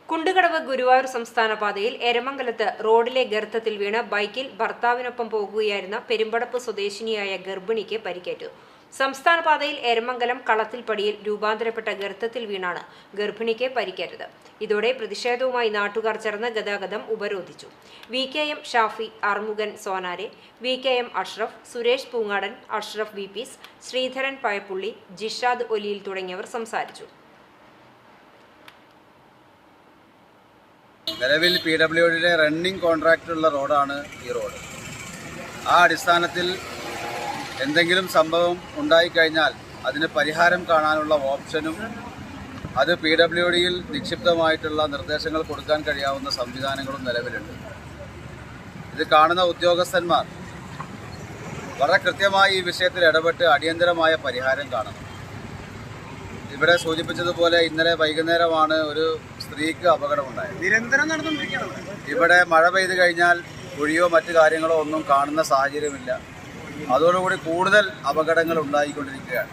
കുണ്ടുകടവ് ഗുരുവായൂർ സംസ്ഥാന പാതയിൽ എരമംഗലത്ത് റോഡിലെ ഗർത്തത്തിൽ വീണ് ബൈക്കിൽ ഭർത്താവിനൊപ്പം പോകുകയായിരുന്ന പെരുമ്പടപ്പ് സ്വദേശിനിയായ ഗർഭിണിക്ക് പരിക്കേറ്റു. സംസ്ഥാന പാതയിൽ എരമംഗലം കളത്തിൽപ്പടിയിൽ രൂപാന്തരപ്പെട്ട ഗർത്തത്തിൽ വീണാണ് ഗർഭിണിക്ക് പരിക്കേറ്റത്. ഇതോടെ പ്രതിഷേധവുമായി നാട്ടുകാർ ചേർന്ന് ഗതാഗതം ഉപരോധിച്ചു. VKM Shafi, അർമുഗൻ സോനാരെ, VKM Ashraf, Suresh Poongadan, Ashraf VPs, Sreedharan പയപ്പുള്ളി, Jishad ഒലിയിൽ തുടങ്ങിയവർ സംസാരിച്ചു. നിലവിൽ PWDയുടെ റണ്ണിംഗ് കോൺട്രാക്റ്റുള്ള റോഡാണ് ഈ റോഡ്. ആ അടിസ്ഥാനത്തിൽ എന്തെങ്കിലും സംഭവം ഉണ്ടായിക്കഴിഞ്ഞാൽ അതിന് പരിഹാരം കാണാനുള്ള ഓപ്ഷനും അത് PWDയിൽ നിക്ഷിപ്തമായിട്ടുള്ള നിർദ്ദേശങ്ങൾ കൊടുക്കാൻ കഴിയാവുന്ന സംവിധാനങ്ങളും നിലവിലുണ്ട്. ഇത് കാണുന്ന ഉദ്യോഗസ്ഥന്മാർ വളരെ കൃത്യമായി ഈ വിഷയത്തിൽ ഇടപെട്ട് അടിയന്തരമായ പരിഹാരം കാണണം. ഇവിടെ സൂചിപ്പിച്ചതുപോലെ ഇന്നലെ വൈകുന്നേരമാണ് ഒരു സ്ത്രീക്ക് അപകടമുണ്ടായത്. നിരന്തരം നടന്നുകൊണ്ടിരിക്കുകയാണ്. ഇവിടെ മഴ പെയ്തു കഴിഞ്ഞാൽ കുഴിയോ മറ്റു കാര്യങ്ങളോ ഒന്നും കാണുന്ന സാഹചര്യമില്ല. അതോടുകൂടി കൂടുതൽ അപകടങ്ങൾ ഉണ്ടായിക്കൊണ്ടിരിക്കുകയാണ്.